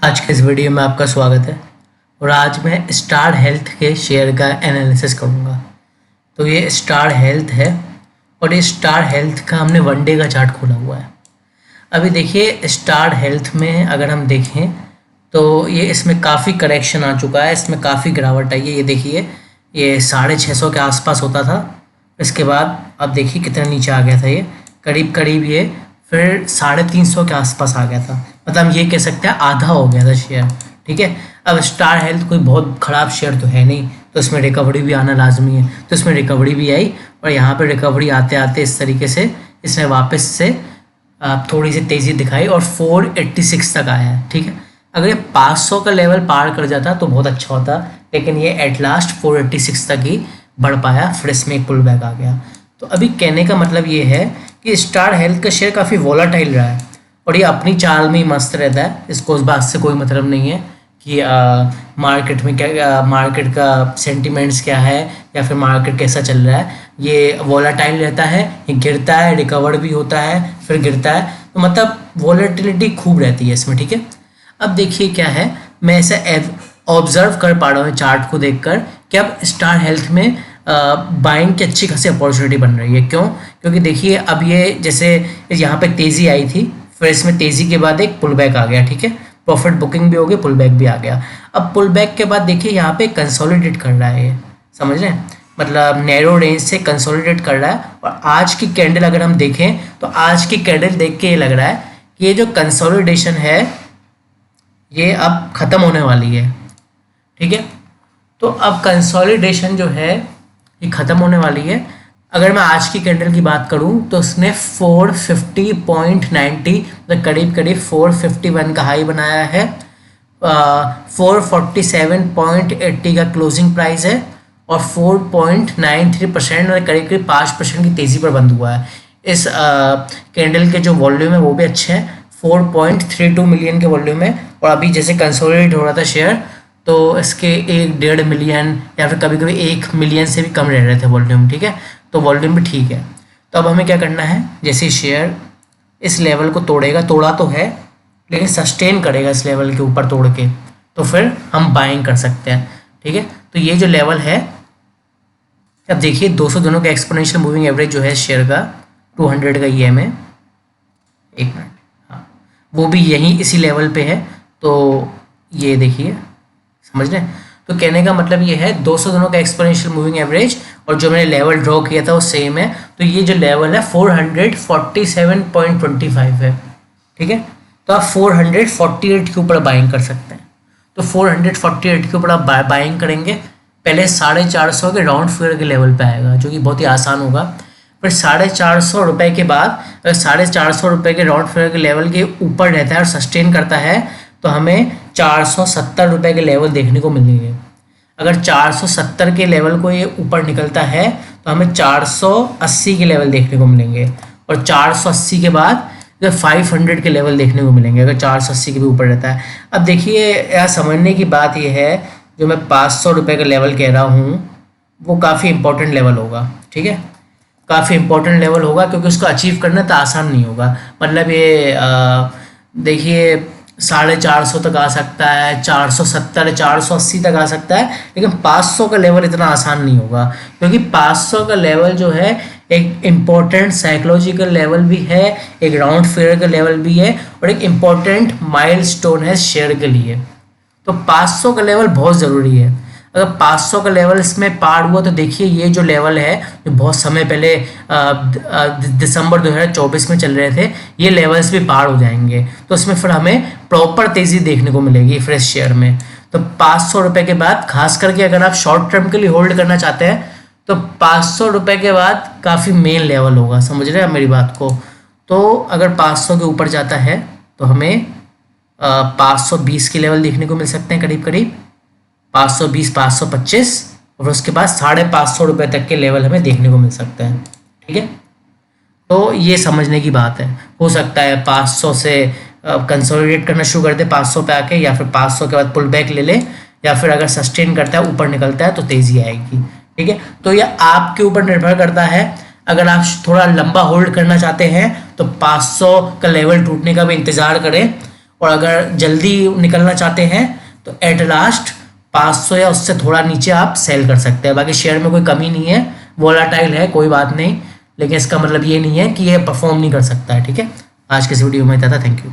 आज के इस वीडियो में आपका स्वागत है। और आज मैं स्टार हेल्थ के शेयर का एनालिसिस करूंगा। तो ये स्टार हेल्थ है और ये स्टार हेल्थ का हमने वन डे का चार्ट खोला हुआ है। अभी देखिए स्टार हेल्थ में अगर हम देखें तो ये इसमें काफ़ी करेक्शन आ चुका है, इसमें काफ़ी गिरावट आई है। ये देखिए ये 650 के आसपास होता था, इसके बाद अब देखिए कितना नीचे आ गया था। ये करीब करीब ये फिर 350 के आसपास आ गया था। मतलब हम ये कह सकते हैं आधा हो गया था शेयर। ठीक है, अब स्टार हेल्थ कोई बहुत ख़राब शेयर तो है नहीं, तो इसमें रिकवरी भी आना लाजमी है। तो इसमें रिकवरी भी आई और यहाँ पे रिकवरी आते आते इस तरीके से इसने वापस से थोड़ी सी तेज़ी दिखाई और 486 तक आया है। ठीक है, अगर ये 500 का लेवल पार कर जाता तो बहुत अच्छा होता, लेकिन ये एट लास्ट 486 तक ही बढ़ पाया, फिर इसमें एक पुल बैक आ गया। तो अभी कहने का मतलब ये है कि स्टार हेल्थ का शेयर काफ़ी वोलाटाइल रहा है और ये अपनी चाल में ही मस्त रहता है। इसको उस बात से कोई मतलब नहीं है कि मार्केट में क्या, मार्केट का सेंटिमेंट्स क्या है या फिर मार्केट कैसा चल रहा है। ये वोलाटाइल रहता है, ये गिरता है, रिकवर भी होता है, फिर गिरता है। तो मतलब वोलेटिलिटी खूब रहती है इसमें। ठीक है, अब देखिए क्या है, मैं ऐसा ऑब्जर्व कर पा रहा हूँ चार्ट को देखकर कि अब स्टार हेल्थ में बाइंग की अच्छी खासी अपॉर्चुनिटी बन रही है। क्यों? क्योंकि देखिए अब ये जैसे यहाँ पे तेज़ी आई थी, फिर इसमें तेज़ी के बाद एक पुल बैक आ गया। ठीक है, प्रॉफिट बुकिंग भी हो गई, पुल बैक भी आ गया। अब पुल बैक के बाद देखिए यहाँ पे कंसोलिडेट कर रहा है, ये समझ रहे हैं, मतलब नैरो रेंज से कंसोलिडेट कर रहा है। और आज की कैंडल अगर हम देखें तो आज की कैंडल देख के ये लग रहा है कि ये जो कंसोलिडेशन है ये अब ख़त्म होने वाली है। ठीक है, तो अब कंसोलिडेशन जो है ये ख़त्म होने वाली है। अगर मैं आज की कैंडल की बात करूं तो उसने 450.90 मतलब करीब करीब 451 का हाई बनाया है। 447.80 का क्लोजिंग प्राइस है और 4.93% और करीब करीब 5% की तेज़ी पर बंद हुआ है। इस कैंडल के जो वॉल्यूम है वो भी अच्छे हैं, 4.32 मिलियन के वॉल्यूम है। और अभी जैसे कंसोलिडेट हो रहा था शेयर तो इसके 1.5 मिलियन या फिर कभी कभी 1 मिलियन से भी कम रह रहे थे वॉल्यूम। ठीक है, तो वॉल्यूम भी ठीक है। तो अब हमें क्या करना है, जैसे शेयर इस लेवल को तोड़ेगा, तोड़ा तो है लेकिन सस्टेन करेगा इस लेवल के ऊपर तोड़ के, तो फिर हम बाइंग कर सकते हैं। ठीक है, तो ये जो लेवल है, अब देखिए 200 दिनों का एक्सपोनेंशियल मूविंग एवरेज जो है शेयर का 200 का EM है, एक मिनट, हाँ वो भी यहीं इसी लेवल पे है। तो ये देखिए, समझ रहे हैं। तो कहने का मतलब ये है 200 दिनों का एक्सपोनेंशियल मूविंग एवरेज और जो मैंने लेवल ड्रॉ किया था वो सेम है। तो ये जो लेवल है 447.25 है। ठीक है, तो आप 448 के ऊपर बाइंग कर सकते हैं। तो 448 के ऊपर आप बाइंग करेंगे, पहले 450 के राउंड फिगर के लेवल पे आएगा जो कि बहुत ही आसान होगा। फिर 450 रुपये के बाद अगर 450 रुपये के राउंड फिगर के लेवल के ऊपर रहता है और सस्टेन करता है तो हमें 470 रुपये के लेवल देखने को मिलेंगे। अगर 470 के लेवल को ये ऊपर निकलता है तो हमें 480 के लेवल देखने को मिलेंगे और 480 के बाद 500 के लेवल देखने को मिलेंगे अगर 480 के भी ऊपर रहता है। अब देखिए यहाँ समझने की बात यह है, जो मैं 500 रुपये का लेवल कह रहा हूँ वो काफ़ी इंपॉर्टेंट लेवल होगा। ठीक है, काफ़ी इंपॉर्टेंट लेवल होगा क्योंकि उसको अचीव करना तो आसान नहीं होगा। मतलब ये देखिए 450 तक आ सकता है, 470 480 तक आ सकता है, लेकिन 500 का लेवल इतना आसान नहीं होगा क्योंकि 500 का लेवल जो है एक इम्पॉर्टेंट साइकोलॉजिकल लेवल भी है, एक राउंड फिगर का लेवल भी है और एक इम्पॉर्टेंट माइलस्टोन है शेयर के लिए। तो 500 का लेवल बहुत ज़रूरी है। अगर 500 का लेवल इसमें पार हुआ तो देखिए ये जो लेवल है जो बहुत समय पहले दिसंबर 2024 में चल रहे थे, ये लेवल्स भी पार हो जाएंगे तो इसमें फिर हमें प्रॉपर तेज़ी देखने को मिलेगी फ्रेश शेयर में। तो 500 रुपये के बाद खास करके अगर आप शॉर्ट टर्म के लिए होल्ड करना चाहते हैं तो 500 रुपये के बाद काफ़ी मेन लेवल होगा, समझ रहे हैं मेरी बात को। तो अगर 500 के ऊपर जाता है तो हमें 520 के लेवल देखने को मिल सकते हैं, करीब करीब 520 525 और उसके बाद 550 रुपये तक के लेवल हमें देखने को मिल सकते हैं। ठीक है, तो ये समझने की बात है। हो सकता है 500 से कंसोलिडेट करना शुरू कर दे 500 पे आके, या फिर 500 के बाद पुल बैक ले ले, या फिर अगर सस्टेन करता है ऊपर निकलता है तो तेज़ी आएगी। ठीक है, तो यह आपके ऊपर निर्भर करता है। अगर आप थोड़ा लंबा होल्ड करना चाहते हैं तो 500 का लेवल टूटने का भी इंतज़ार करें और अगर जल्दी निकलना चाहते हैं तो एट लास्ट 500 या उससे थोड़ा नीचे आप सेल कर सकते हैं। बाकी शेयर में कोई कमी नहीं है, वोलाटाइल है, कोई बात नहीं, लेकिन इसका मतलब ये नहीं है कि ये परफॉर्म नहीं कर सकता है। ठीक है, आज के इस वीडियो में इतना था। Thank you.